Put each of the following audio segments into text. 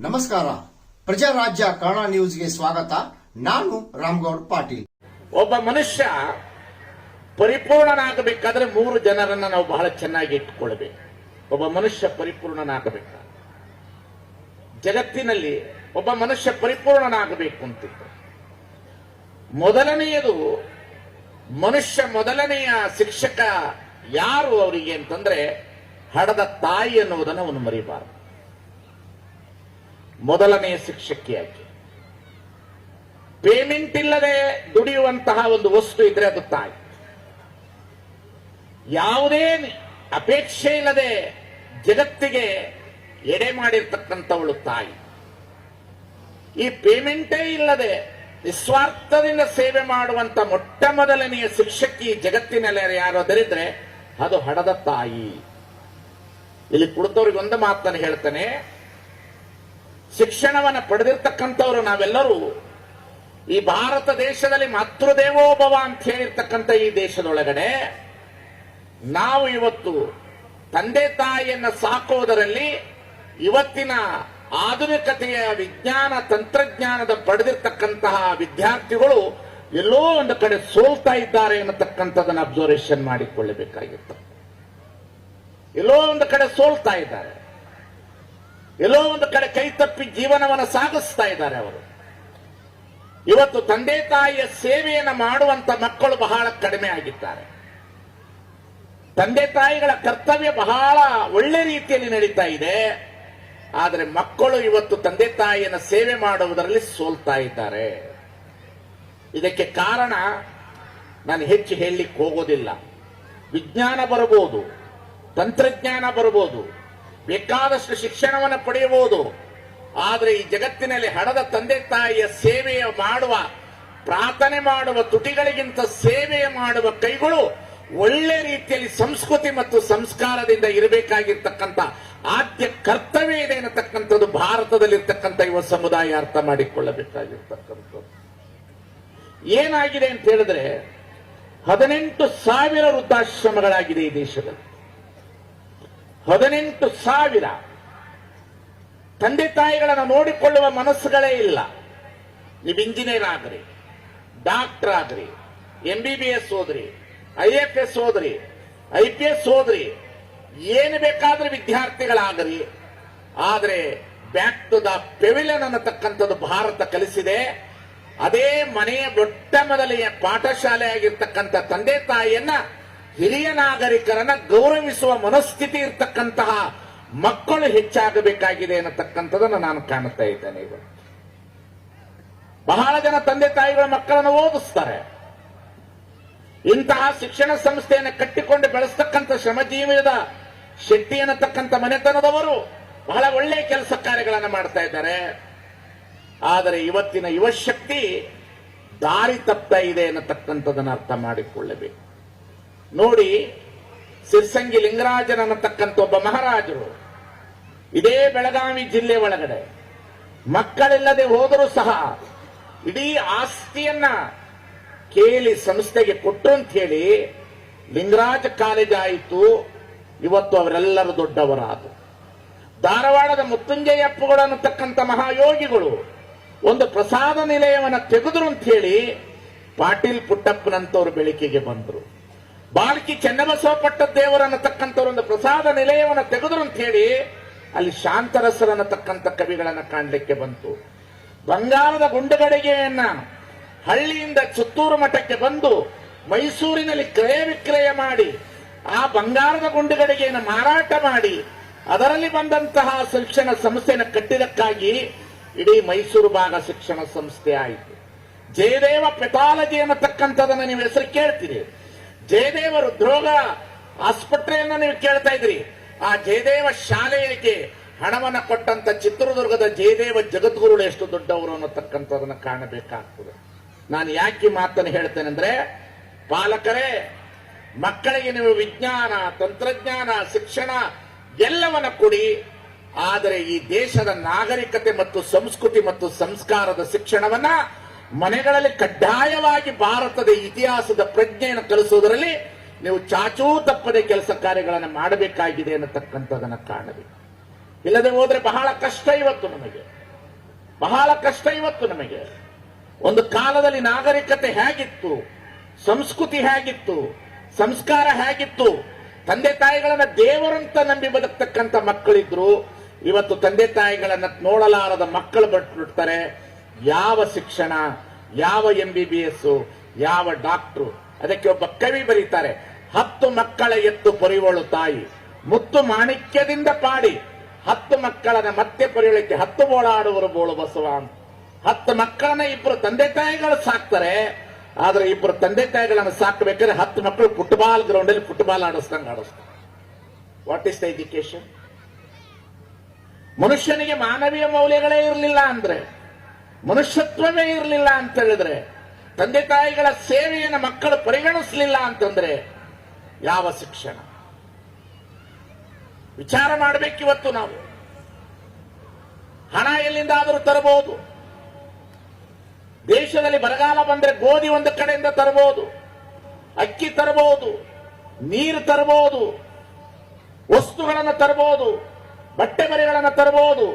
ನಮಸ್ಕಾರ, ಪ್ರಜಾರಾಜ್ಯ ಕನ್ನಡ ನ್ಯೂಸ್ಗೆ ಸ್ವಾಗತ. ನಾನು ರಾಮಗೌಡ ಪಾಟೀಲ್. ಒಬ್ಬ ಮನುಷ್ಯ ಪರಿಪೂರ್ಣನಾಗಬೇಕಾದ್ರೆ 3 ಜನರನ್ನ ನಾವು ಬಹಳ ಚೆನ್ನಾಗಿ ಇಟ್ಟುಕೊಳ್ಬೇಕು. ಒಬ್ಬ ಮನುಷ್ಯ ಪರಿಪೂರ್ಣನಾಗಬೇಕು. ಜಗತ್ತಿನಲ್ಲಿ ಒಬ್ಬ ಮನುಷ್ಯ ಪರಿಪೂರ್ಣನಾಗಬೇಕು ಅಂತಿತ್ತು. ಮೊದಲನೆಯದು ಮನುಷ್ಯ ಮೊದಲನೆಯ ಶಿಕ್ಷಕ ಯಾರು ಅವರಿಗೆ ಅಂತಂದ್ರೆ ಹಡದ ತಾಯಿ ಅನ್ನುವುದನ್ನು ಅವನು ಮರಿಬಾರದು. ಮೊದಲನೆಯ ಶಿಕ್ಷಕಿಯಾಗಿ ಪೇಮೆಂಟ್ ಇಲ್ಲದೆ ದುಡಿಯುವಂತಹ ಒಂದು ವಸ್ತು ಇದ್ರೆ ಅದು ತಾಯಿ. ಯಾವುದೇ ಅಪೇಕ್ಷೆ ಇಲ್ಲದೆ ಜಗತ್ತಿಗೆ ಎಡೆ ಮಾಡಿರ್ತಕ್ಕಂಥವಳು ತಾಯಿ. ಈ ಪೇಮೆಂಟೇ ಇಲ್ಲದೆ ನಿಸ್ವಾರ್ಥದಿಂದ ಸೇವೆ ಮಾಡುವಂತ ಮೊಟ್ಟ ಮೊದಲನೆಯ ಶಿಕ್ಷಕಿ ಜಗತ್ತಿನಲ್ಲಿ ಯಾರಾದರಿದ್ರೆ ಅದು ಹಡದ ತಾಯಿ. ಇಲ್ಲಿ ಕುಳಿತವ್ರಿಗೆ ಒಂದು ಮಾತನ್ನು ಹೇಳ್ತಾನೆ, ಶಿಕ್ಷಣವನ್ನು ಪಡೆದಿರ್ತಕ್ಕಂಥವ್ರು ನಾವೆಲ್ಲರೂ ಈ ಭಾರತ ದೇಶದಲ್ಲಿ ಮಾತೃದೇವೋಭವ ಅಂತ ಹೇಳಿರ್ತಕ್ಕಂಥ ಈ ದೇಶದೊಳಗಡೆ ನಾವು ಇವತ್ತು ತಂದೆ ತಾಯಿಯನ್ನ ಸಾಕೋದರಲ್ಲಿ ಇವತ್ತಿನ ಆಧುನಿಕತೆಯ ವಿಜ್ಞಾನ ತಂತ್ರಜ್ಞಾನದ ಪಡೆದಿರ್ತಕ್ಕಂತಹ ವಿದ್ಯಾರ್ಥಿಗಳು ಎಲ್ಲೋ ಒಂದು ಕಡೆ ಸೋಲ್ತಾ ಇದ್ದಾರೆ ಅನ್ನತಕ್ಕಂಥದನ್ನ ಅಬ್ಸರ್ವೇಷನ್ ಮಾಡಿಕೊಳ್ಳಬೇಕಾಗಿತ್ತು. ಎಲ್ಲೋ ಒಂದು ಕಡೆ ಸೋಲ್ತಾ ಇದ್ದಾರೆ, ಎಲ್ಲೋ ಒಂದು ಕಡೆ ಕೈ ತಪ್ಪಿ ಜೀವನವನ್ನು ಸಾಗಿಸ್ತಾ ಇದ್ದಾರೆ ಅವರು. ಇವತ್ತು ತಂದೆ ತಾಯಿಯ ಸೇವೆಯನ್ನು ಮಾಡುವಂತ ಮಕ್ಕಳು ಬಹಳ ಕಡಿಮೆ ಆಗಿದ್ದಾರೆ. ತಂದೆ ತಾಯಿಗಳ ಕರ್ತವ್ಯ ಬಹಳ ಒಳ್ಳೆ ರೀತಿಯಲ್ಲಿ ನಡೀತಾ ಇದೆ. ಆದರೆ ಮಕ್ಕಳು ಇವತ್ತು ತಂದೆ ತಾಯಿಯನ್ನು ಸೇವೆ ಮಾಡುವುದರಲ್ಲಿ ಸೋಲ್ತಾ ಇದ್ದಾರೆ. ಇದಕ್ಕೆ ಕಾರಣ ನಾನು ಹೆಚ್ಚು ಹೇಳಲಿಕ್ಕೆ ಹೋಗೋದಿಲ್ಲ. ವಿಜ್ಞಾನ ಬರಬಹುದು, ತಂತ್ರಜ್ಞಾನ ಬರಬಹುದು, ಬೇಕಾದಷ್ಟು ಶಿಕ್ಷಣವನ್ನು ಪಡೆಯಬಹುದು. ಆದರೆ ಈ ಜಗತ್ತಿನಲ್ಲಿ ಹಡದ ತಂದೆ ತಾಯಿಯ ಸೇವೆಯ ಮಾಡುವ, ಪ್ರಾರ್ಥನೆ ಮಾಡುವ ತುಟಿಗಳಿಗಿಂತ ಸೇವೆಯ ಮಾಡುವ ಕೈಗಳು ಒಳ್ಳೆ ರೀತಿಯಲ್ಲಿ ಸಂಸ್ಕೃತಿ ಮತ್ತು ಸಂಸ್ಕಾರದಿಂದ ಇರಬೇಕಾಗಿರ್ತಕ್ಕಂಥ ಆದ್ಯ ಕರ್ತವ್ಯ ಇದೆ ಅನ್ನತಕ್ಕಂಥದ್ದು ಭಾರತದಲ್ಲಿರ್ತಕ್ಕಂಥ ಯುವ ಸಮುದಾಯ ಅರ್ಥ ಮಾಡಿಕೊಳ್ಳಬೇಕಾಗಿರ್ತಕ್ಕಂಥದ್ದು. ಏನಾಗಿದೆ ಅಂತ ಹೇಳಿದ್ರೆ 18,000 ವೃದ್ಧಾಶ್ರಮಗಳಾಗಿದೆ ಈ ದೇಶದಲ್ಲಿ. 18,000 ತಂದೆ ತಾಯಿಗಳನ್ನು ನೋಡಿಕೊಳ್ಳುವ ಮನಸ್ಸುಗಳೇ ಇಲ್ಲ. ನೀವು ಇಂಜಿನಿಯರ್ ಆಗ್ರಿ, ಡಾಕ್ಟರ್ ಆಗ್ರಿ, MBBS ಓದ್ರಿ, IFS ಓದ್ರಿ, IPS ಓದ್ರಿ, ಏನು ಬೇಕಾದ್ರೆ ವಿದ್ಯಾರ್ಥಿಗಳಾಗ್ರಿ. ಆದರೆ ಬ್ಯಾಕ್ ಟು ದ ಪೆವಿಲಿಯನ್ ಅನ್ನತಕ್ಕಂಥದ್ದು ಭಾರತ ಕಲಿಸಿದೆ. ಅದೇ ಮನೆಯ ದೊಡ್ಡ ಮೊದಲಿನ ಪಾಠಶಾಲೆ ಆಗಿರ್ತಕ್ಕಂಥ ತಂದೆ ತಾಯಿಯನ್ನ, ಹಿರಿಯ ನಾಗರಿಕರನ್ನ ಗೌರವಿಸುವ ಮನಸ್ಥಿತಿ ಇರ್ತಕ್ಕಂತಹ ಮಕ್ಕಳು ಹೆಚ್ಚಾಗಬೇಕಾಗಿದೆ ಅನ್ನತಕ್ಕಂಥದನ್ನು ನಾನು ಕಾಣುತ್ತಾ ಇದ್ದೇನೆ. ಇವತ್ತು ಬಹಳ ಜನ ತಂದೆ ತಾಯಿಗಳ ಮಕ್ಕಳನ್ನು ಓದಿಸ್ತಾರೆ. ಇಂತಹ ಶಿಕ್ಷಣ ಸಂಸ್ಥೆಯನ್ನು ಕಟ್ಟಿಕೊಂಡು ಬೆಳೆಸ್ತಕ್ಕಂಥ ಶ್ರಮಜೀವಿದ ಶೆಟ್ಟಿ ಅನ್ನತಕ್ಕಂಥ ಮನೆತನದವರು ಬಹಳ ಒಳ್ಳೆಯ ಕೆಲಸ ಕಾರ್ಯಗಳನ್ನು ಮಾಡ್ತಾ ಇದ್ದಾರೆ. ಆದರೆ ಇವತ್ತಿನ ಯುವಶಕ್ತಿ ದಾರಿ ತಪ್ತಾ ಇದೆ ಅನ್ನತಕ್ಕಂಥದನ್ನು ಅರ್ಥ ಮಾಡಿಕೊಳ್ಳಬೇಕು. ನೋಡಿ, ಸಿರ್ಸಂಗಿ ಲಿಂಗರಾಜನ್ ಅನ್ನತಕ್ಕಂಥ ಒಬ್ಬ ಮಹಾರಾಜರು ಇದೇ ಬೆಳಗಾವಿ ಜಿಲ್ಲೆ ಒಳಗಡೆ ಮಕ್ಕಳಿಲ್ಲದೆ ಹೋದರೂ ಸಹ ಇಡೀ ಆಸ್ತಿಯನ್ನ ಕೇಳಿ ಸಂಸ್ಥೆಗೆ ಕೊಟ್ಟು ಅಂತ ಹೇಳಿ ಲಿಂಗರಾಜ ಕಾಲೇಜ್ ಆಯಿತು. ಇವತ್ತು ಅವರೆಲ್ಲರೂ ದೊಡ್ಡವರಾದರು. ಧಾರವಾಡದ ಮುತ್ತುಂಜಯಪ್ಪಗಳು ಅನ್ನತಕ್ಕಂಥ ಮಹಾಯೋಗಿಗಳು ಒಂದು ಪ್ರಸಾದ ನಿಲಯವನ್ನು ತೆಗೆದ್ರು ಅಂತ ಹೇಳಿ ಪಾಟೀಲ್ ಪುಟ್ಟಪ್ಪನಂತವರು ಬೆಳಕಿಗೆ ಬಂದರು. ಬಾಲ್ಕಿ ಚೆನ್ನಬಸವ ಪಟ್ಟದೇವರು ಅನ್ನತಕ್ಕಂಥವ್ರು ಒಂದು ಪ್ರಸಾದ ನಿಲಯವನ್ನು ತೆಗೆದ್ರು ಅಂತ ಹೇಳಿ ಅಲ್ಲಿ ಶಾಂತರಸರು ಅನ್ನತಕ್ಕಂಥ ಕವಿಗಳನ್ನು ಕಾಣಲಿಕ್ಕೆ ಬಂತು. ಬಂಗಾರದ ಗುಂಡುಗಡಿಗೆಯನ್ನ ಹಳ್ಳಿಯಿಂದ ಚಿತ್ತೂರು ಮಠಕ್ಕೆ ಬಂದು ಮೈಸೂರಿನಲ್ಲಿ ಕ್ರಯ ವಿಕ್ರಯ ಮಾಡಿ ಆ ಬಂಗಾರದ ಗುಂಡುಗಡಿಗೆಯನ್ನು ಮಾರಾಟ ಮಾಡಿ ಅದರಲ್ಲಿ ಬಂದಂತಹ ಶಿಕ್ಷಣ ಸಂಸ್ಥೆಯನ್ನು ಕಟ್ಟಿದಕ್ಕಾಗಿ ಇಡೀ ಮೈಸೂರು ಭಾಗ ಶಿಕ್ಷಣ ಸಂಸ್ಥೆ ಆಯಿತು. ಜಯದೇವ ಪೆಥಾಲಜಿ ಅನ್ನತಕ್ಕಂಥದನ್ನ ನೀವು ಹೆಸರು ಕೇಳ್ತೀರಿ. ಜಯದೇವ ಹೃದ್ರೋಗ ಆಸ್ಪತ್ರೆಯನ್ನ ನೀವು ಕೇಳ್ತಾ ಇದ್ರಿ. ಆ ಜಯದೇವ ಶಾಲೆಗೆ ಹಣವನ್ನು ಕೊಟ್ಟಂತ ಚಿತ್ರದುರ್ಗದ ಜಯದೇವ ಜಗದ್ಗುರುಗಳು ಎಷ್ಟು ದೊಡ್ಡವರು ಅನ್ನತಕ್ಕಂಥದನ್ನ ಕಾಣಬೇಕಾಗ್ತದೆ. ನಾನು ಯಾಕೆ ಮಾತನ್ನು ಹೇಳ್ತೇನೆ ಅಂದ್ರೆ, ಪಾಲಕರೇ, ಮಕ್ಕಳಿಗೆ ನೀವು ವಿಜ್ಞಾನ, ತಂತ್ರಜ್ಞಾನ, ಶಿಕ್ಷಣ ಎಲ್ಲವನ್ನ ಕೊಡಿ. ಆದರೆ ಈ ದೇಶದ ನಾಗರಿಕತೆ ಮತ್ತು ಸಂಸ್ಕೃತಿ ಮತ್ತು ಸಂಸ್ಕಾರದ ಶಿಕ್ಷಣವನ್ನ ಮನೆಗಳಲ್ಲಿ ಕಡ್ಡಾಯವಾಗಿ ಭಾರತದ ಇತಿಹಾಸದ ಪ್ರಜ್ಞೆಯನ್ನು ಕಲಿಸುವುದರಲ್ಲಿ ನೀವು ಚಾಚೂ ತಪ್ಪದೆ ಕೆಲಸ ಕಾರ್ಯಗಳನ್ನು ಮಾಡಬೇಕಾಗಿದೆ ಅನ್ನತಕ್ಕಂಥದನ್ನ ಕಾಣಬೇಕು. ಇಲ್ಲದೆ ಹೋದ್ರೆ ಬಹಳ ಕಷ್ಟ ಇವತ್ತು ನಮಗೆ, ಬಹಳ ಕಷ್ಟ ಇವತ್ತು ನಮಗೆ. ಒಂದು ಕಾಲದಲ್ಲಿ ನಾಗರಿಕತೆ ಹೇಗಿತ್ತು, ಸಂಸ್ಕೃತಿ ಹೇಗಿತ್ತು, ಸಂಸ್ಕಾರ ಹೇಗಿತ್ತು, ತಂದೆ ತಾಯಿಗಳನ್ನ ದೇವರಂತ ನಂಬಿ ಬದುಕ್ತಕ್ಕಂಥ ಮಕ್ಕಳಿದ್ರು. ಇವತ್ತು ತಂದೆ ತಾಯಿಗಳನ್ನ ನೋಡಲಾರದ ಮಕ್ಕಳು ಬಿಡ್ತಾರೆ. ಯಾವ ಶಿಕ್ಷಣ, ಯಾವ MBBS, ಯಾವ ಡಾಕ್ಟ್ರು. ಅದಕ್ಕೆ ಒಬ್ಬ ಕವಿ ಬರೀತಾರೆ, 10 ಮಕ್ಕಳ ಎತ್ತು ಪೊರೆಯುವಳು ತಾಯಿ, ಮುತ್ತು ಮಾಣಿಕ್ಯದಿಂದ ಪಾಡಿ 10 ಮಕ್ಕಳನ್ನ ಮತ್ತೆ ಪೊರೆಯಲಿಕ್ಕೆ 10 ಬೋಳಾಡುವರು ಬೋಳು ಬಸವ ಅಂತ. 10 ಮಕ್ಕಳನ್ನ ಇಬ್ಬರು ತಂದೆ ತಾಯಿಗಳು ಸಾಕ್ತಾರೆ. ಆದ್ರೆ ಇಬ್ಬರು ತಂದೆ ತಾಯಿಗಳನ್ನ ಸಾಕಬೇಕಾದ್ರೆ 10 ಮಕ್ಕಳು ಫುಟ್ಬಾಲ್ ಗ್ರೌಂಡ್ ಅಲ್ಲಿ ಫುಟ್ಬಾಲ್ ಆಡಿಸ್ತಾರೆ. What is the education? ಮನುಷ್ಯನಿಗೆ ಮಾನವೀಯ ಮೌಲ್ಯಗಳೇ ಇರಲಿಲ್ಲ ಅಂದ್ರೆ, ಮನುಷ್ಯತ್ವವೇ ಇರಲಿಲ್ಲ ಅಂತ ಹೇಳಿದ್ರೆ, ತಂದೆ ತಾಯಿಗಳ ಸೇವೆಯನ್ನು ಮಕ್ಕಳು ಪರಿಗಣಿಸಲಿಲ್ಲ ಅಂತಂದ್ರೆ ಯಾವ ಶಿಕ್ಷಣ? ವಿಚಾರ ಮಾಡಬೇಕಿವತ್ತು ನಾವು. ಹಣ ಎಲ್ಲಿಂದಾದರೂ ತರಬಹುದು. ದೇಶದಲ್ಲಿ ಬರಗಾಲ ಬಂದ್ರೆ ಗೋಧಿ ಒಂದು ಕಡೆಯಿಂದ ತರಬಹುದು, ಅಕ್ಕಿ ತರಬಹುದು, ನೀರು ತರಬಹುದು, ವಸ್ತುಗಳನ್ನು ತರಬಹುದು, ಬಟ್ಟೆ ಬರೆಗಳನ್ನು ತರಬಹುದು.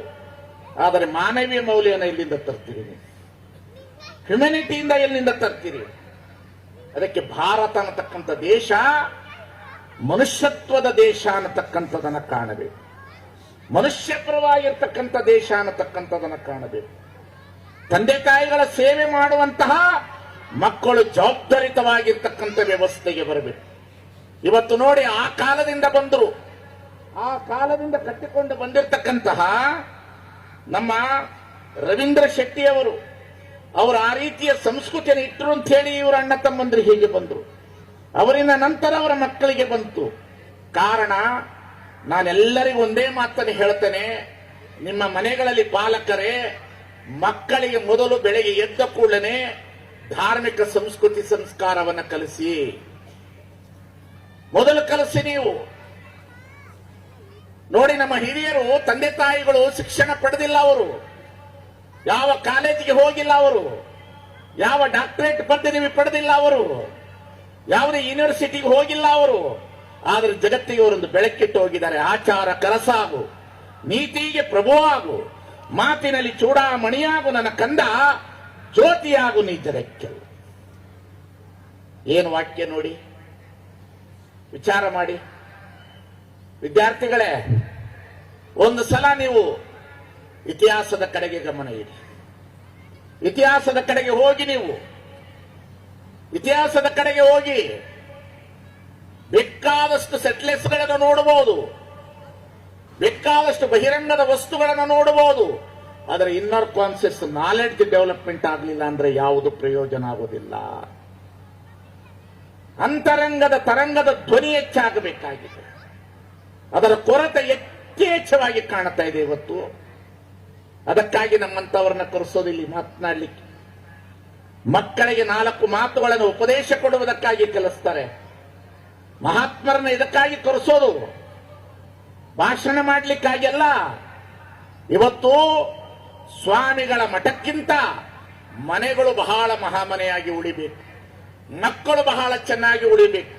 ಆದರೆ ಮಾನವೀಯ ಮೌಲ್ಯನ ಎಲ್ಲಿಂದ ತರ್ತೀರಿ? ಹ್ಯುಮ್ಯಾನಿಟಿಯಿಂದ ಎಲ್ಲಿಂದ ತರ್ತೀರಿ? ಅದಕ್ಕೆ ಭಾರತ ಅನ್ನತಕ್ಕಂಥ ದೇಶ ಮನುಷ್ಯತ್ವದ ದೇಶ ಅನ್ನತಕ್ಕಂಥದನ್ನ ಕಾಣಬೇಕು. ಮನುಷ್ಯ ಪರವಾಗಿರ್ತಕ್ಕಂಥ ದೇಶ ಅನ್ನತಕ್ಕಂಥದನ್ನ ಕಾಣಬೇಕು. ತಂದೆ ತಾಯಿಗಳ ಸೇವೆ ಮಾಡುವಂತಹ ಮಕ್ಕಳು ಜವಾಬ್ದಾರಿತವಾಗಿರ್ತಕ್ಕಂಥ ವ್ಯವಸ್ಥೆಗೆ ಬರಬೇಕು. ಇವತ್ತು ನೋಡಿ, ಆ ಕಾಲದಿಂದ ಬಂದರು, ಆ ಕಾಲದಿಂದ ಕಟ್ಟಿಕೊಂಡು ಬಂದಿರತಕ್ಕಂತಹ ನಮ್ಮ ರವೀಂದ್ರ ಶೆಟ್ಟಿಯವರು, ಅವರು ಆ ರೀತಿಯ ಸಂಸ್ಕೃತಿಯನ್ನು ಇಟ್ಟರು ಅಂತ ಹೇಳಿ ಇವರ ಅಣ್ಣ ತಮ್ಮಂದ್ರು ಹೀಗೆ ಬಂದರು. ಅವರಿಂದ ನಂತರ ಅವರ ಮಕ್ಕಳಿಗೆ ಬಂತು. ಕಾರಣ, ನಾನೆಲ್ಲರಿಗೂ ಒಂದೇ ಮಾತನ್ನು ಹೇಳ್ತೇನೆ, ನಿಮ್ಮ ಮನೆಗಳಲ್ಲಿ ಪಾಲಕರೇ ಮಕ್ಕಳಿಗೆ ಮೊದಲು ಬೆಳಗ್ಗೆ ಎದ್ದ ಕೂಡಲೇ ಧಾರ್ಮಿಕ ಸಂಸ್ಕೃತಿ ಸಂಸ್ಕಾರವನ್ನು ಕಲಿಸಿ. ಮೊದಲು ಕಲಿಸಿ ನೀವು. ನೋಡಿ, ನಮ್ಮ ಹಿರಿಯರು ತಂದೆ ತಾಯಿಗಳು ಶಿಕ್ಷಣ ಪಡೆದಿಲ್ಲ. ಅವರು ಯಾವ ಕಾಲೇಜಿಗೆ ಹೋಗಿಲ್ಲ, ಅವರು ಯಾವ ಡಾಕ್ಟರೇಟ್ ಪದವಿ ಪಡೆದಿಲ್ಲ, ಅವರು ಯಾವುದೇ ಯೂನಿವರ್ಸಿಟಿಗೆ ಹೋಗಿಲ್ಲ ಅವರು. ಆದ್ರೆ ಜಗತ್ತಿಗೆ ಅವರೊಂದು ಬೆಳಕಿಟ್ಟು ಹೋಗಿದ್ದಾರೆ. ಆಚಾರ ಕರಸಾಗು, ನೀತಿಗೆ ಪ್ರಭುವಾಗು, ಮಾತಿನಲ್ಲಿ ಚೂಡಾಮಣಿಯಾಗು ನನ್ನ ಕಂದ, ಜ್ಯೋತಿಯಾಗು ನೀ ಜಗಕ್ಕೆ. ಏನು ವಾಕ್ಯ ನೋಡಿ, ವಿಚಾರ ಮಾಡಿ. ವಿದ್ಯಾರ್ಥಿಗಳೇ, ಒಂದು ಸಲ ನೀವು ಇತಿಹಾಸದ ಕಡೆಗೆ ಗಮನ ಇಡಿ. ಇತಿಹಾಸದ ಕಡೆಗೆ ಹೋಗಿ, ನೀವು ಇತಿಹಾಸದ ಕಡೆಗೆ ಹೋಗಿ ಬೇಕಾದಷ್ಟು ಸೆಟ್ಲೆಸ್ಗಳನ್ನು ನೋಡಬಹುದು, ಬೇಕಾದಷ್ಟು ಬಹಿರಂಗದ ವಸ್ತುಗಳನ್ನು ನೋಡಬಹುದು. ಆದರೆ ಇನ್ನರ್ ಕಾನ್ಸಿಯಸ್ ನಾಲೆಡ್ಜ್ ಡೆವಲಪ್ಮೆಂಟ್ ಆಗಲಿಲ್ಲ ಅಂದ್ರೆ ಯಾವುದು ಪ್ರಯೋಜನ ಆಗುವುದಿಲ್ಲ. ಅಂತರಂಗದ ತರಂಗದ ಧ್ವನಿ ಹೆಚ್ಚಾಗಬೇಕಾಗಿದೆ. ಅದರ ಕೊರತೆ ಯಥೇಚ್ಛವಾಗಿ ಕಾಣ್ತಾ ಇದೆ ಇವತ್ತು. ಅದಕ್ಕಾಗಿ ನಮ್ಮಂತವರನ್ನ ಕರೆಸೋದಿಲ್ಲಿ ಮಾತನಾಡಲಿಕ್ಕೆ. ಮಕ್ಕಳಿಗೆ 4 ಮಾತುಗಳನ್ನು ಉಪದೇಶ ಕೊಡುವುದಕ್ಕಾಗಿ ಕಲಿಸ್ತಾರೆ. ಮಹಾತ್ಮರನ್ನ ಇದಕ್ಕಾಗಿ ಕರೆಸೋದು, ಭಾಷಣ ಮಾಡಲಿಕ್ಕಾಗಿ ಅಲ್ಲ. ಇವತ್ತು ಸ್ವಾಮಿಗಳ ಮಠಕ್ಕಿಂತ ಮನೆಗಳು ಬಹಳ ಮಹಾಮನೆಯಾಗಿ ಉಳಿಬೇಕು, ಮಕ್ಕಳು ಬಹಳ ಚೆನ್ನಾಗಿ ಉಳಿಬೇಕು,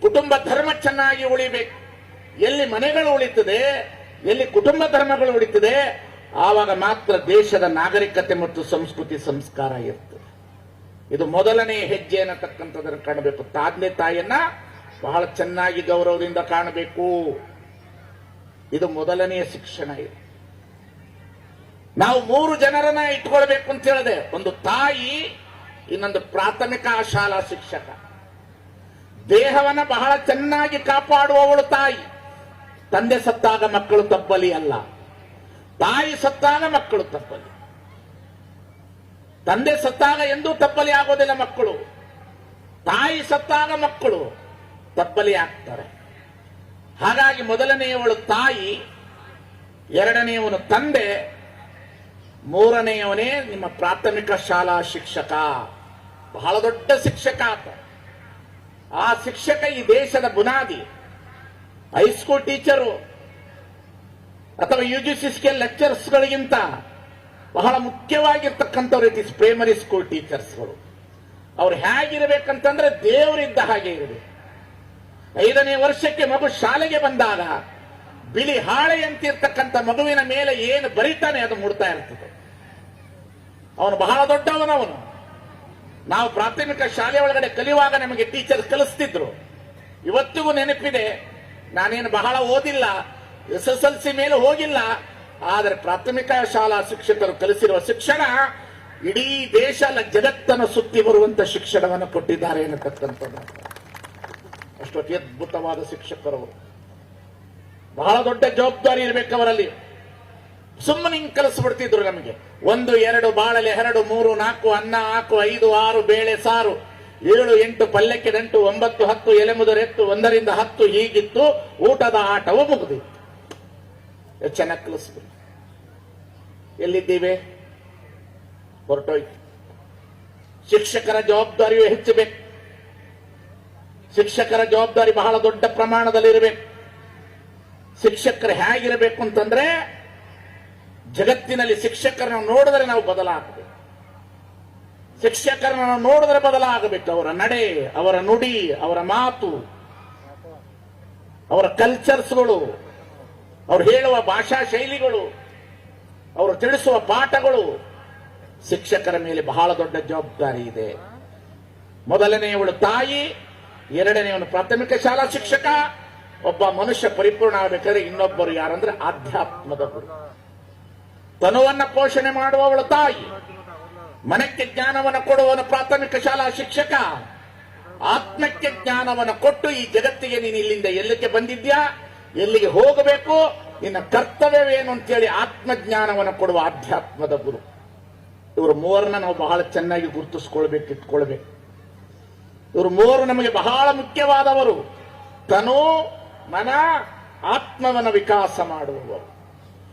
ಕುಟುಂಬ ಧರ್ಮ ಚೆನ್ನಾಗಿ ಉಳಿಬೇಕು. ಎಲ್ಲಿ ಮನೆಗಳು ಉಳಿತದೆ, ಎಲ್ಲಿ ಕುಟುಂಬ ಧರ್ಮಗಳು ಉಳಿತದೆ, ಆವಾಗ ಮಾತ್ರ ದೇಶದ ನಾಗರಿಕತೆ ಮತ್ತು ಸಂಸ್ಕೃತಿ ಸಂಸ್ಕಾರ ಇರ್ತದೆ. ಇದು ಮೊದಲನೇ ಹೆಜ್ಜೆ ಅನ್ನತಕ್ಕಂಥದ್ದನ್ನು ಕಾಣಬೇಕು. ತಂದೆ ತಾಯಿಯನ್ನ ಬಹಳ ಚೆನ್ನಾಗಿ ಗೌರವದಿಂದ ಕಾಣಬೇಕು. ಇದು ಮೊದಲನೆಯ ಶಿಕ್ಷಣ. ಇದು ನಾವು 3 ಜನರನ್ನ ಇಟ್ಕೊಳ್ಬೇಕು ಅಂತ ಹೇಳಿದೆ. ಒಂದು ತಾಯಿ, ಇನ್ನೊಂದು ಪ್ರಾಥಮಿಕ ಶಾಲಾ ಶಿಕ್ಷಕ. ದೇಹವನ್ನ ಬಹಳ ಚೆನ್ನಾಗಿ ಕಾಪಾಡುವವಳು ತಾಯಿ. ತಂದೆ ಸತ್ತಾಗ ಮಕ್ಕಳು ತಪ್ಪಲಿ ಅಲ್ಲ, ತಾಯಿ ಸತ್ತಾಗ ಮಕ್ಕಳು ತಪ್ಪಲಿ. ತಂದೆ ಸತ್ತಾಗ ಎಂದೂ ತಪ್ಪಲಿ ಆಗೋದಿಲ್ಲ ಮಕ್ಕಳು. ತಾಯಿ ಸತ್ತಾಗ ಮಕ್ಕಳು ತಪ್ಪಲಿ ಆಗ್ತಾರೆ. ಹಾಗಾಗಿ ಮೊದಲನೆಯವಳು ತಾಯಿ, ಎರಡನೆಯವನು ತಂದೆ, ಮೂರನೆಯವನೇ ನಿಮ್ಮ ಪ್ರಾಥಮಿಕ ಶಾಲಾ ಶಿಕ್ಷಕ. ಬಹಳ ದೊಡ್ಡ ಶಿಕ್ಷಕ ಆತ. ಆ ಶಿಕ್ಷಕ ಈ ದೇಶದ ಬುನಾದಿ. ಹೈಸ್ಕೂಲ್ ಟೀಚರು ಅಥವಾ UGC ಸ್ಕೇಲ್ ಲೆಕ್ಚರ್ಸ್ಗಳಿಗಿಂತ ಬಹಳ ಮುಖ್ಯವಾಗಿರ್ತಕ್ಕಂಥವ್ರು ಇಟ್ ಇಸ್ ಪ್ರೈಮರಿ ಸ್ಕೂಲ್ ಟೀಚರ್ಸ್ಗಳು. ಅವ್ರು ಹೇಗಿರ್ಬೇಕಂತಂದ್ರೆ ದೇವರಿದ್ದ ಹಾಗೆ ಇರಬೇಕು. 5ನೇ ವರ್ಷಕ್ಕೆ ಮಗು ಶಾಲೆಗೆ ಬಂದಾಗ ಬಿಳಿ ಹಾಳೆ ಅಂತಿರ್ತಕ್ಕಂಥ ಮಗುವಿನ ಮೇಲೆ ಏನು ಬರಿತಾನೆ ಅದು ಮುಡ್ತಾ ಇರ್ತದೆ. ಅವನು ಬಹಳ ದೊಡ್ಡವನವನು. ನಾವು ಪ್ರಾಥಮಿಕ ಶಾಲೆ ಒಳಗಡೆ ಕಲಿಯುವಾಗ ನಮಗೆ ಟೀಚರ್ ಕಲಿಸ್ತಿದ್ರು. ಇವತ್ತಿಗೂ ನೆನಪಿದೆ. ನಾನೇನು ಬಹಳ ಓದಿಲ್ಲ, SSLC ಮೇಲೆ ಹೋಗಿಲ್ಲ, ಆದರೆ ಪ್ರಾಥಮಿಕ ಶಾಲಾ ಶಿಕ್ಷಕರು ಕಲಿಸಿರುವ ಶಿಕ್ಷಣ ಇಡೀ ದೇಶ ಅಲ್ಲ ಜಗತ್ತನ್ನು ಸುತ್ತಿ ಬರುವಂತ ಶಿಕ್ಷಣವನ್ನು ಕೊಟ್ಟಿದ್ದಾರೆ ಎನ್ನತಕ್ಕಂಥದ್ದು. ಅಷ್ಟು ಅತ್ಯದ್ಭುತವಾದ ಶಿಕ್ಷಕರು. ಬಹಳ ದೊಡ್ಡ ಜವಾಬ್ದಾರಿ ಇರಬೇಕು ಅವರಲ್ಲಿ. ಸುಮ್ಮನೆ ಹಿಂಗ್ ಕಲಿಸ್ಬಿಡ್ತಿದ್ರು ನಮಗೆ. 1 2 ಬಾಳಲೆ 2 3 4 ಅನ್ನ ಹಾಕು 5 6 ಬೇಳೆ ಸಾರು 7 8 ಪಲ್ಯಕ್ಕೆ ದಂಟು 9 10 ಎಲೆ ಮುದರೆತ್ತು 1 ರಿಂದ 10 ಹೀಗಿತ್ತು. ಊಟದ ಆಟವು ಮುಗಿದಿತ್ತು. ಚೆನ್ನಾಗಿ ಕಲಿಸ್ಬಿಡಿ. ಎಲ್ಲಿದ್ದೀವಿ? ಹೊರಟೋಯ್ತು. ಶಿಕ್ಷಕರ ಜವಾಬ್ದಾರಿಯು ಹೆಚ್ಚಬೇಕು. ಶಿಕ್ಷಕರ ಜವಾಬ್ದಾರಿ ಬಹಳ ದೊಡ್ಡ ಪ್ರಮಾಣದಲ್ಲಿ ಇರಬೇಕು. ಶಿಕ್ಷಕರು ಹೇಗಿರಬೇಕು ಅಂತಂದ್ರೆ, ಜಗತ್ತಿನಲ್ಲಿ ಶಿಕ್ಷಕರನ್ನು ನೋಡಿದ್ರೆ ನಾವು ಬದಲಾಗಬೇಕು. ಶಿಕ್ಷಕರನ್ನು ನೋಡಿದ್ರೆ ಬದಲಾಗಬೇಕು. ಅವರ ನಡೆ, ಅವರ ನುಡಿ, ಅವರ ಮಾತು, ಅವರ ಕಲ್ಚರ್ಸ್ಗಳು, ಅವರು ಹೇಳುವ ಭಾಷಾ ಶೈಲಿಗಳು, ಅವರು ತಿಳಿಸುವ ಪಾಠಗಳು. ಶಿಕ್ಷಕರ ಮೇಲೆ ಬಹಳ ದೊಡ್ಡ ಜವಾಬ್ದಾರಿ ಇದೆ. ಮೊದಲನೆಯವಳು ತಾಯಿ, ಎರಡನೆಯವನು ಪ್ರಾಥಮಿಕ ಶಾಲಾ ಶಿಕ್ಷಕ. ಒಬ್ಬ ಮನುಷ್ಯ ಪರಿಪೂರ್ಣ ಆಗಬೇಕಾದ್ರೆ ಇನ್ನೊಬ್ಬರು ಯಾರಂದ್ರೆ ಆಧ್ಯಾತ್ಮದ ಗುರು. ತನುವನ್ನ ಪೋಷಣೆ ಮಾಡುವವಳು ತಾಯಿ, ಮನಕ್ಕೆ ಜ್ಞಾನವನ್ನು ಕೊಡುವವನು ಪ್ರಾಥಮಿಕ ಶಾಲಾ ಶಿಕ್ಷಕ. ಆತ್ಮಕ್ಕೆ ಜ್ಞಾನವನ್ನು ಕೊಟ್ಟು ಈ ಜಗತ್ತಿಗೆ ನೀನು ಇಲ್ಲಿಂದ ಎಲ್ಲಿಗೆ ಬಂದಿದ್ಯಾ, ಎಲ್ಲಿಗೆ ಹೋಗಬೇಕು, ನಿನ್ನ ಕರ್ತವ್ಯವೇನು ಅಂತೇಳಿ ಆತ್ಮಜ್ಞಾನವನ್ನು ಕೊಡುವ ಆಧ್ಯಾತ್ಮದ ಗುರು. ಇವರು ಮೂವರನ್ನ ನಾವು ಬಹಳ ಚೆನ್ನಾಗಿ ಗುರುತಿಸ್ಕೊಳ್ಬೇಕು, ಇಟ್ಕೊಳ್ಬೇಕು. ಇವರು ಮೂವರು ನಮಗೆ ಬಹಳ ಮುಖ್ಯವಾದವರು. ತನು, ಮನ, ಆತ್ಮವನ್ನ ವಿಕಾಸ ಮಾಡುವವರು.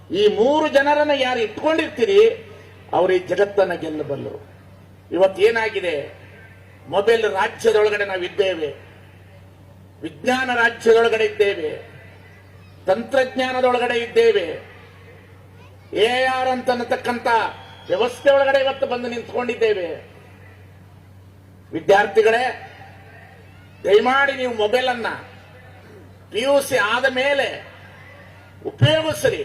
ಈ 3 ಜನರನ್ನ ಯಾರು ಇಟ್ಕೊಂಡಿರ್ತೀರಿ ಅವರು ಈ ಜಗತ್ತನ್ನ ಗೆಲ್ಲಬಲ್ಲರು. ಇವತ್ತೇನಾಗಿದೆ, ಮೊಬೈಲ್ ರಾಜ್ಯದೊಳಗಡೆ ನಾವಿದ್ದೇವೆ, ವಿಜ್ಞಾನ ರಾಜ್ಯದೊಳಗಡೆ ಇದ್ದೇವೆ, ತಂತ್ರಜ್ಞಾನದೊಳಗಡೆ ಇದ್ದೇವೆ, AR ಅಂತಕ್ಕಂಥ ವ್ಯವಸ್ಥೆ ಒಳಗಡೆ ಇವತ್ತು ಬಂದು ನಿಂತ್ಕೊಂಡಿದ್ದೇವೆ. ವಿದ್ಯಾರ್ಥಿಗಳೇ, ದಯಮಾಡಿ ನೀವು ಮೊಬೈಲ್ ಅನ್ನ PUC ಆದ ಮೇಲೆ ಉಪಯೋಗಿಸ್ರಿ,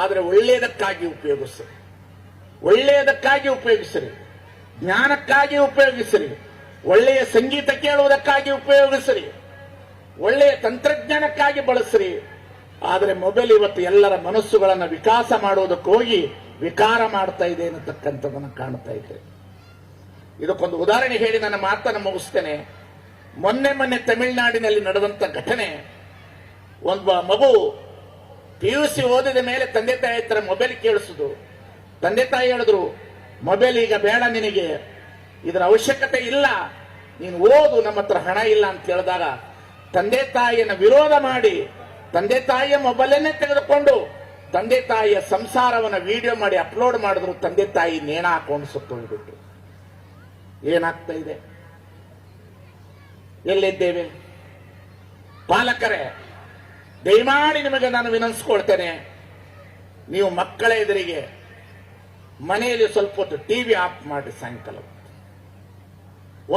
ಆದರೆ ಒಳ್ಳೆಯದಕ್ಕಾಗಿ ಉಪಯೋಗಿಸ್ರಿ. ಒಳ್ಳೆಯದಕ್ಕಾಗಿ ಉಪಯೋಗಿಸ್ರಿ, ಜ್ಞಾನಕ್ಕಾಗಿ ಉಪಯೋಗಿಸ್ರಿ, ಒಳ್ಳೆಯ ಸಂಗೀತ ಕೇಳುವುದಕ್ಕಾಗಿ ಉಪಯೋಗಿಸ್ರಿ, ಒಳ್ಳೆಯ ತಂತ್ರಜ್ಞಾನಕ್ಕಾಗಿ ಬಳಸ್ರಿ. ಆದರೆ ಮೊಬೈಲ್ ಇವತ್ತು ಎಲ್ಲರ ಮನಸ್ಸುಗಳನ್ನು ವಿಕಾಸ ಮಾಡುವುದಕ್ಕೆ ಹೋಗಿ ವಿಕಾರ ಮಾಡ್ತಾ ಇದೆ ಅನ್ನತಕ್ಕಂಥದ್ದನ್ನು ಕಾಣ್ತಾ ಇದೆ. ಇದಕ್ಕೊಂದು ಉದಾಹರಣೆ ಹೇಳಿ ನನ್ನ ಮಾತನ್ನು ಮುಗಿಸ್ತೇನೆ. ಮೊನ್ನೆ ತಮಿಳುನಾಡಿನಲ್ಲಿ ನಡೆದಂತ ಘಟನೆ. ಒಬ್ಬ ಮಗು PUC ಓದಿದ ಮೇಲೆ ತಂದೆ ತಾಯಿ ಹತ್ರ ಮೊಬೈಲ್ ಕೇಳಿಸುದು. ತಂದೆ ತಾಯಿ ಹೇಳಿದ್ರು, ಮೊಬೈಲ್ ಈಗ ಬೇಡ, ನಿನಗೆ ಇದರ ಅವಶ್ಯಕತೆ ಇಲ್ಲ, ನೀನು ಓದು, ನಮ್ಮ ಹತ್ರ ಹಣ ಇಲ್ಲ ಅಂತ ಹೇಳಿದಾಗ ತಂದೆ ತಾಯಿಯನ್ನು ವಿರೋಧ ಮಾಡಿ ತಂದೆ ತಾಯಿಯ ಮೊಬೈಲನ್ನೇ ತೆಗೆದುಕೊಂಡು ತಂದೆ ತಾಯಿಯ ಸಂಸಾರವನ್ನು ವಿಡಿಯೋ ಮಾಡಿ ಅಪ್ಲೋಡ್ ಮಾಡಿದ್ರು. ತಂದೆ ತಾಯಿ ನೇಣ ಹಾಕೊಂಡು ಸುತ್ತೋಗ್ಬಿಟ್ರು. ಏನಾಗ್ತಾ ಇದೆ? ಎಲ್ಲಿದ್ದೇವೆ? ಪಾಲಕರೇ, ದಯಮಾಡಿ ನಿಮಗೆ ನಾನು ವಿನಂತಿಸ್ಕೊಳ್ತೇನೆ, ನೀವು ಮಕ್ಕಳ ಎದುರಿಗೆ ಮನೆಯಲ್ಲಿ ಸ್ವಲ್ಪ ಹೊತ್ತು ಟಿವಿ ಆಫ್ ಮಾಡಿ, ಸಾಯಂಕಾಲ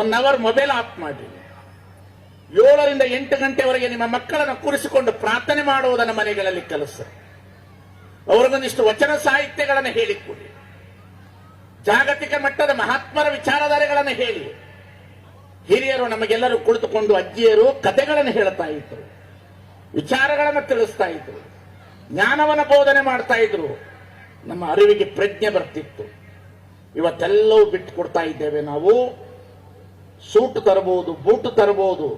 1 ಅವರ್ ಮೊಬೈಲ್ ಆಫ್ ಮಾಡಿ, 7 ರಿಂದ 8 ಗಂಟೆವರೆಗೆ ನಿಮ್ಮ ಮಕ್ಕಳನ್ನು ಕೂರಿಸಿಕೊಂಡು ಪ್ರಾರ್ಥನೆ ಮಾಡುವುದನ್ನು ಮನೆಗಳಲ್ಲಿ ಕಲಿಸಿ, ಅವರಿಗೊಂದಿಷ್ಟು ವಚನ ಸಾಹಿತ್ಯಗಳನ್ನು ಹೇಳಿಕೊಡಿ, ಜಾಗತಿಕ ಮಟ್ಟದ ಮಹಾತ್ಮರ ವಿಚಾರಧಾರೆಗಳನ್ನು ಹೇಳಿ. ಹಿರಿಯರು ನಮಗೆಲ್ಲರೂ ಕುಳಿತುಕೊಂಡು ಅಜ್ಜಿಯರು ಕಥೆಗಳನ್ನು ಹೇಳ್ತಾ ಇದ್ರು, ವಿಚಾರಗಳನ್ನು ತಿಳಿಸ್ತಾ ಇದ್ರು, ಜ್ಞಾನವನ್ನು ಬೋಧನೆ ಮಾಡ್ತಾ ಇದ್ರು. ನಮ್ಮ ಅರಿವಿಗೆ ಪ್ರಜ್ಞೆ ಬರ್ತಿತ್ತು. ಇವತ್ತೆಲ್ಲವೂ ಬಿಟ್ಟು ಕೊಡ್ತಾ ಇದ್ದೇವೆ ನಾವು. ಸೂಟು ತರಬಹುದು, ಬೂಟು ತರಬಹುದು,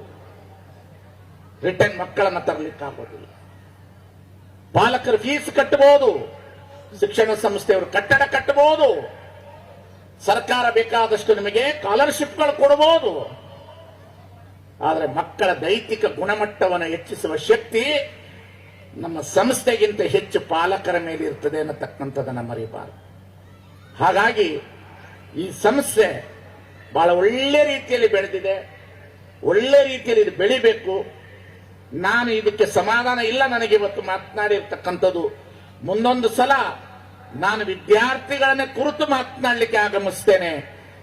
ರಿಟರ್ನ್ ಮಕ್ಕಳನ್ನ ತರಲಿಕ್ಕಾಗೋದಿಲ್ಲ. ಪಾಲಕರು ಫೀಸ್ ಕಟ್ಟಬಹುದು, ಶಿಕ್ಷಣ ಸಂಸ್ಥೆಯವರು ಕಟ್ಟಡ ಕಟ್ಟಬಹುದು, ಸರ್ಕಾರ ಬೇಕಾದಷ್ಟು ನಿಮಗೆ ಸ್ಕಾಲರ್ಶಿಪ್ಗಳು ಕೊಡಬಹುದು. ಆದರೆ ಮಕ್ಕಳ ದೈಹಿಕ ಗುಣಮಟ್ಟವನ್ನು ಹೆಚ್ಚಿಸುವ ಶಕ್ತಿ ನಮ್ಮ ಸಂಸ್ಥೆಗಿಂತ ಹೆಚ್ಚು ಪಾಲಕರ ಮೇಲೆ ಇರ್ತದೆ ಅನ್ನತಕ್ಕಂಥದ್ದನ್ನು ಮರಿಬಾರದು. ಹಾಗಾಗಿ ಈ ಸಂಸ್ಥೆ ಬಹಳ ಒಳ್ಳೆ ರೀತಿಯಲ್ಲಿ ಬೆಳೆದಿದೆ, ಒಳ್ಳೆ ರೀತಿಯಲ್ಲಿ ಇದು ಬೆಳಿಬೇಕು. ನಾನು ಇದಕ್ಕೆ ಸಮಾಧಾನ ಇಲ್ಲ ನನಗೆ ಇವತ್ತು ಮಾತನಾಡಿರ್ತಕ್ಕಂಥದ್ದು. ಮುಂದೊಂದು ಸಲ ನಾನು ವಿದ್ಯಾರ್ಥಿಗಳನ್ನ ಕುರಿತು ಮಾತನಾಡಲಿಕ್ಕೆ ಆಗಮಿಸ್ತೇನೆ,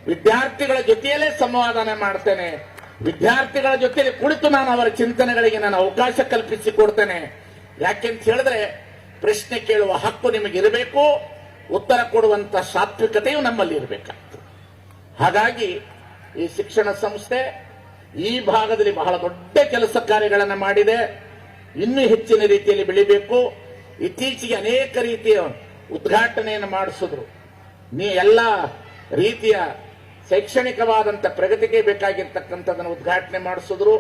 ವಿದ್ಯಾರ್ಥಿಗಳ ಜೊತೆಯಲ್ಲೇ ಸಂವಾದನೆ ಮಾಡ್ತೇನೆ, ವಿದ್ಯಾರ್ಥಿಗಳ ಜೊತೆಯಲ್ಲಿ ಕುಳಿತು ನಾನು ಅವರ ಚಿಂತನೆಗಳಿಗೆ ನಾನು ಅವಕಾಶ ಕಲ್ಪಿಸಿಕೊಡ್ತೇನೆ. ಯಾಕೆಂತ ಹೇಳಿದ್ರೆ ಪ್ರಶ್ನೆ ಕೇಳುವ ಹಕ್ಕು ನಿಮಗಿರಬೇಕು, ಉತ್ತರ ಕೊಡುವಂತ ಸಾತ್ವಿಕತೆಯು ನಮ್ಮಲ್ಲಿ ಇರಬೇಕಾಗ್ತದೆ. ಹಾಗಾಗಿ ಈ ಶಿಕ್ಷಣ ಸಂಸ್ಥೆ ಈ ಭಾಗದಲ್ಲಿ ಬಹಳ ದೊಡ್ಡ ಕೆಲಸ ಕಾರ್ಯಗಳನ್ನು ಮಾಡಿದೆ, ಇನ್ನೂ ಹೆಚ್ಚಿನ ರೀತಿಯಲ್ಲಿ ಬೆಳಿಬೇಕು. ಇತ್ತೀಚೆಗೆ ಅನೇಕ ರೀತಿಯ ಉದ್ಘಾಟನೆಯನ್ನು ಮಾಡಿಸಿದ್ರು. ಎಲ್ಲ ರೀತಿಯ ಶೈಕ್ಷಣಿಕವಾದಂಥ ಪ್ರಗತಿಗೆ ಬೇಕಾಗಿರ್ತಕ್ಕಂಥದ್ದನ್ನು ಉದ್ಘಾಟನೆ ಮಾಡಿಸಿದ್ರು.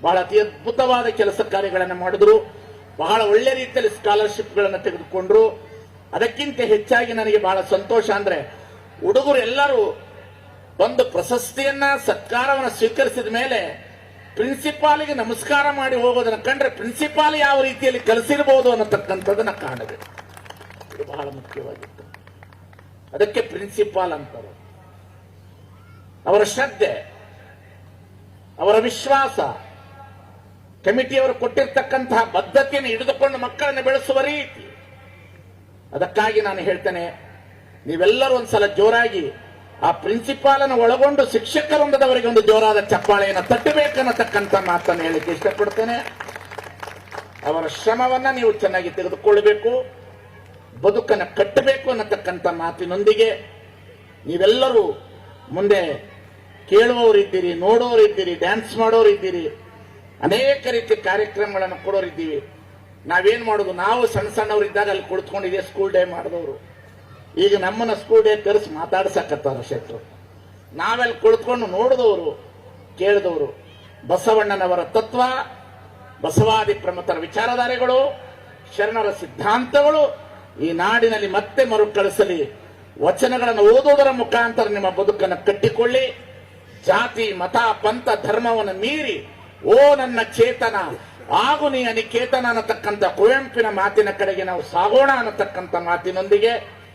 ಬಹಳ ಅತಿ ಅದ್ಭುತವಾದ ಕೆಲಸ ಕಾರ್ಯಗಳನ್ನು ಮಾಡಿದ್ರು. ಬಹಳ ಒಳ್ಳೆ ರೀತಿಯಲ್ಲಿ ಸ್ಕಾಲರ್ಶಿಪ್ಗಳನ್ನು ತೆಗೆದುಕೊಂಡ್ರು. ಅದಕ್ಕಿಂತ ಹೆಚ್ಚಾಗಿ ನನಗೆ ಬಹಳ ಸಂತೋಷ ಅಂದ್ರೆ ಹುಡುಗರು ಎಲ್ಲರೂ ಒಂದು ಪ್ರಶಸ್ತಿಯನ್ನ ಸತ್ಕಾರವನ್ನು ಸ್ವೀಕರಿಸಿದ ಮೇಲೆ ಪ್ರಿನ್ಸಿಪಾಲಿಗೆ ನಮಸ್ಕಾರ ಮಾಡಿ ಹೋಗೋದನ್ನ ಕಂಡ್ರೆ ಪ್ರಿನ್ಸಿಪಾಲ್ ಯಾವ ರೀತಿಯಲ್ಲಿ ಕಲಿಸಿರಬಹುದು ಅನ್ನತಕ್ಕಂಥದ್ದನ್ನ ಕಾಣಬೇಕು. ಇದು ಬಹಳ ಮುಖ್ಯವಾಗಿತ್ತು. ಅದಕ್ಕೆ ಪ್ರಿನ್ಸಿಪಾಲ್ ಅಂತಾರೆ. ಅವರ ಶ್ರದ್ಧೆ, ಅವರ ವಿಶ್ವಾಸ, ಕಮಿಟಿಯವರು ಕೊಟ್ಟಿರ್ತಕ್ಕಂತಹ ಬದ್ಧತೆಯನ್ನು ಹಿಡಿದುಕೊಂಡು ಮಕ್ಕಳನ್ನು ಬೆಳೆಸುವ ರೀತಿ. ಅದಕ್ಕಾಗಿ ನಾನು ಹೇಳ್ತೇನೆ, ನೀವೆಲ್ಲರೂ ಒಂದ್ಸಲ ಜೋರಾಗಿ ಆ ಪ್ರಿನ್ಸಿಪಾಲನ್ನು ಒಳಗೊಂಡು ಶಿಕ್ಷಕರೊಂದದವರಿಗೆ ಒಂದು ಜೋರಾದ ಚಪ್ಪಾಳೆಯನ್ನು ತಟ್ಟಬೇಕನ್ನತಕ್ಕಂಥ ಮಾತನ್ನು ಹೇಳಿಕ್ಕೆ ಇಷ್ಟಪಡ್ತೇನೆ. ಅವರ ಶ್ರಮವನ್ನ ನೀವು ಚೆನ್ನಾಗಿ ತೆಗೆದುಕೊಳ್ಳಬೇಕು, ಬದುಕನ್ನು ಕಟ್ಟಬೇಕು ಅನ್ನತಕ್ಕಂಥ ಮಾತಿನೊಂದಿಗೆ ನೀವೆಲ್ಲರೂ ಮುಂದೆ ಕೇಳುವವರಿದ್ದೀರಿ, ನೋಡೋರಿದ್ದೀರಿ, ಡ್ಯಾನ್ಸ್ ಮಾಡೋರಿದ್ದೀರಿ, ಅನೇಕ ರೀತಿಯ ಕಾರ್ಯಕ್ರಮಗಳನ್ನು ಕೊಡೋರಿದ್ದೀವಿ. ನಾವೇನ್ ಮಾಡೋದು, ನಾವು ಸಣ್ಣ ಸಣ್ಣವರಿದ್ದಾಗ ಅಲ್ಲಿ ಕುಳಿತುಕೊಂಡಿದೆ ಸ್ಕೂಲ್ ಡೇ ಮಾಡಿದವರು. ಈಗ ನಮ್ಮನ್ನ ಸ್ಕೂಲ್ ಡೇ ಕರೆಸಿ ಮಾತಾಡ್ಸಕತ್ತಾರ ಶೆಟ್ಟರು. ನಾವೆಲ್ಲಿ ಕುಳಿತುಕೊಂಡು ನೋಡಿದವರು, ಕೇಳಿದವರು. ಬಸವಣ್ಣನವರ ತತ್ವ, ಬಸವಾದಿ ಪ್ರಮುಖರ ವಿಚಾರಧಾರೆಗಳು, ಶರಣರ ಸಿದ್ಧಾಂತಗಳು ಈ ನಾಡಿನಲ್ಲಿ ಮತ್ತೆ ಮರುಕಳಿಸಲಿ. ವಚನಗಳನ್ನು ಓದುವುದರ ಮುಖಾಂತರ ನಿಮ್ಮ ಬದುಕನ್ನು ಕಟ್ಟಿಕೊಳ್ಳಿ. ಜಾತಿ, ಮತ, ಪಂಥ, ಧರ್ಮವನ್ನು ಮೀರಿ ಓ ನನ್ನ ಚೇತನ ಆಗು ನೀ ಅನಿಕೇತನ ಅನ್ನತಕ್ಕಂಥ ಕುವೆಂಪಿನ ಮಾತಿನ ಕಡೆಗೆ ನಾವು ಸಾಗೋಣ ಅನ್ನತಕ್ಕಂಥ ಮಾತಿನೊಂದಿಗೆ